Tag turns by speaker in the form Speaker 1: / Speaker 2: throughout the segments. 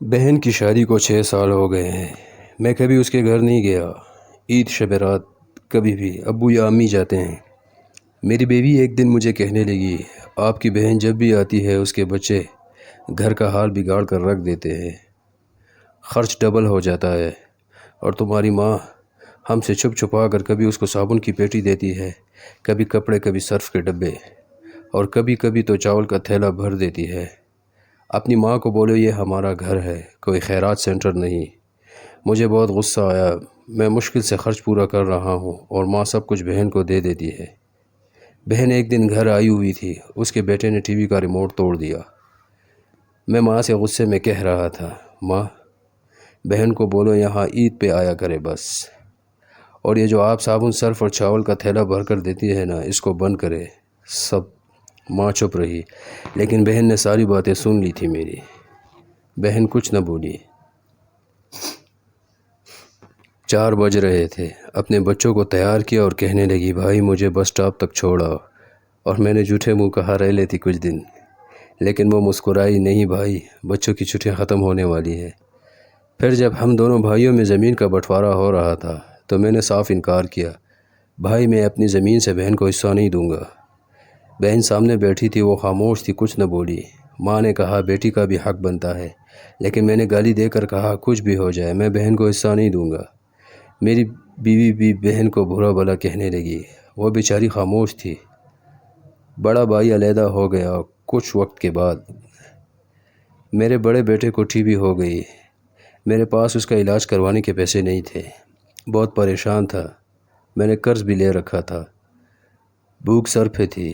Speaker 1: بہن کی شادی کو 6 سال ہو گئے ہیں۔ میں کبھی اس کے گھر نہیں گیا۔ عید شب رات کبھی بھی ابو یا امی جاتے ہیں۔ میری بیوی ایک دن مجھے کہنے لگی، آپ کی بہن جب بھی آتی ہے اس کے بچے گھر کا حال بگاڑ کر رکھ دیتے ہیں، خرچ ڈبل ہو جاتا ہے، اور تمہاری ماں ہم سے چھپ چھپا کر کبھی اس کو صابن کی پیٹی دیتی ہے، کبھی کپڑے، کبھی صرف کے ڈبے، اور کبھی کبھی تو چاول کا تھیلا بھر دیتی ہے۔ اپنی ماں کو بولو یہ ہمارا گھر ہے، کوئی خیرات سینٹر نہیں۔ مجھے بہت غصہ آیا۔ میں مشکل سے خرچ پورا کر رہا ہوں اور ماں سب کچھ بہن کو دے دیتی ہے۔ بہن ایک دن گھر آئی ہوئی تھی، اس کے بیٹے نے ٹی وی کا ریموٹ توڑ دیا۔ میں ماں سے غصے میں کہہ رہا تھا، ماں بہن کو بولو یہاں عید پہ آیا کرے بس، اور یہ جو آپ صابن، صرف اور چاول کا تھیلا بھر کر دیتی ہے نا، اس کو بند کرے سب۔ ماں چپ رہی، لیکن بہن نے ساری باتیں سن لی تھی میری۔ بہن کچھ نہ بولی۔ 4 بج رہے تھے۔ اپنے بچوں کو تیار کیا اور کہنے لگی، بھائی مجھے بس سٹاپ تک چھوڑا، اور میں نے جھوٹے منہ کہا رہ لیتی کچھ دن، لیکن وہ مسکرائی، نہیں بھائی بچوں کی چھٹیاں ختم ہونے والی ہے۔ پھر جب ہم دونوں بھائیوں میں زمین کا بٹوارا ہو رہا تھا تو میں نے صاف انکار کیا، بھائی میں اپنی زمین سے بہن کو حصہ نہیں دوں گا۔ بہن سامنے بیٹھی تھی، وہ خاموش تھی، کچھ نہ بولی۔ ماں نے کہا بیٹی کا بھی حق بنتا ہے، لیکن میں نے گالی دے کر کہا کچھ بھی ہو جائے میں بہن کو حصہ نہیں دوں گا۔ میری بیوی بھی بہن کو برا بھلا کہنے لگی، وہ بیچاری خاموش تھی۔ بڑا بھائی علیحدہ ہو گیا کچھ وقت کے بعد۔ میرے بڑے بیٹے کو ٹی بی ہو گئی۔ میرے پاس اس کا علاج کروانے کے پیسے نہیں تھے، بہت پریشان تھا، میں نے قرض بھی لے رکھا تھا، بھوک سر پہ تھی۔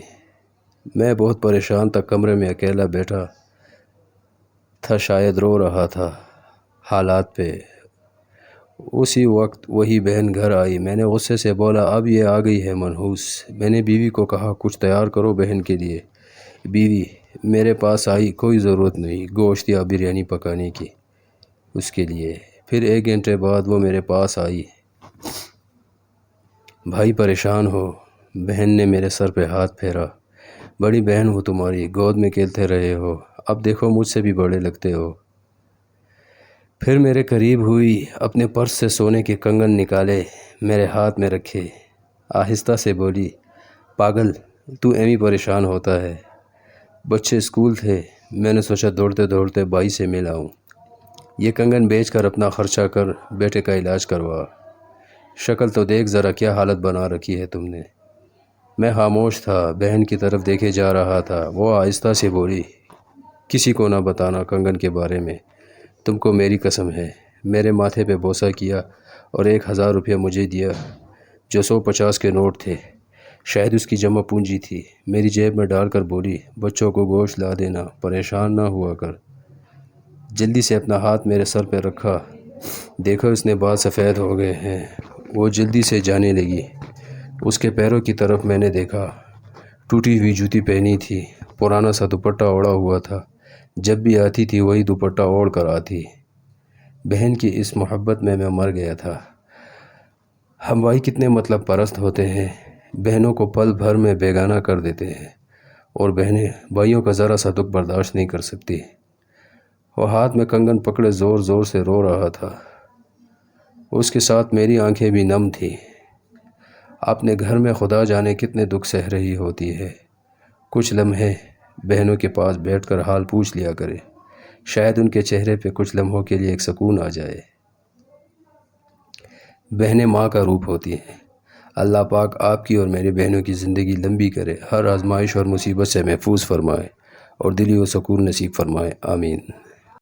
Speaker 1: میں بہت پریشان تھا، کمرے میں اکیلا بیٹھا تھا، شاید رو رہا تھا حالات پہ۔ اسی وقت وہی بہن گھر آئی۔ میں نے غصے سے بولا، اب یہ آ گئی ہے منحوس۔ میں نے بیوی کو کہا کچھ تیار کرو بہن کے لیے۔ بیوی میرے پاس آئی، کوئی ضرورت نہیں گوشت یا بریانی پکانے کی اس کے لیے۔ پھر 1 گھنٹے بعد وہ میرے پاس آئی، بھائی پریشان ہو؟ بہن نے میرے سر پہ ہاتھ پھیرا، بڑی بہن ہو تمہاری، گود میں کھیلتے رہے ہو، اب دیکھو مجھ سے بھی بڑے لگتے ہو۔ پھر میرے قریب ہوئی، اپنے پرس سے سونے کے کنگن نکالے، میرے ہاتھ میں رکھے، آہستہ سے بولی، پاگل تو ایویں پریشان ہوتا ہے؟ بچے اسکول تھے، میں نے سوچا دوڑتے دوڑتے بھائی سے مل آؤں، یہ کنگن بیچ کر اپنا خرچہ کر بیٹے کا علاج کروا۔ شکل تو دیکھ ذرا کیا حالت بنا رکھی ہے تم نے۔ میں خاموش تھا، بہن کی طرف دیکھے جا رہا تھا۔ وہ آہستہ سے بولی، کسی کو نہ بتانا کنگن کے بارے میں، تم کو میری قسم ہے۔ میرے ماتھے پہ بوسہ کیا اور 1000 روپیہ مجھے دیا، جو 150 کے نوٹ تھے، شاید اس کی جمع پونجی تھی۔ میری جیب میں ڈال کر بولی، بچوں کو گوشت لا دینا، پریشان نہ ہوا کر۔ جلدی سے اپنا ہاتھ میرے سر پہ رکھا، دیکھو اس نے بال سفید ہو گئے ہیں۔ وہ جلدی سے جانے لگی۔ اس کے پیروں کی طرف میں نے دیکھا، ٹوٹی ہوئی جوتی پہنی تھی، پرانا سا دوپٹہ اوڑھا ہوا تھا، جب بھی آتی تھی وہی دوپٹہ اوڑھ کر آتی۔ بہن کی اس محبت میں مر گیا تھا۔ ہم بھائی کتنے مطلب پرست ہوتے ہیں، بہنوں کو پل بھر میں بیگانہ کر دیتے ہیں، اور بہنیں بھائیوں کا ذرا سا دکھ برداشت نہیں کر سکتی۔ وہ ہاتھ میں کنگن پکڑے زور زور سے رو رہا تھا، اس کے ساتھ میری آنکھیں بھی نم تھیں۔ اپنے گھر میں خدا جانے کتنے دکھ سہ رہی ہوتی ہے۔ کچھ لمحے بہنوں کے پاس بیٹھ کر حال پوچھ لیا کرے، شاید ان کے چہرے پہ کچھ لمحوں کے لیے ایک سکون آ جائے۔ بہنیں ماں کا روپ ہوتی ہیں۔ اللہ پاک آپ کی اور میری بہنوں کی زندگی لمبی کرے، ہر آزمائش اور مصیبت سے محفوظ فرمائے، اور دلی و سکون نصیب فرمائے، آمین۔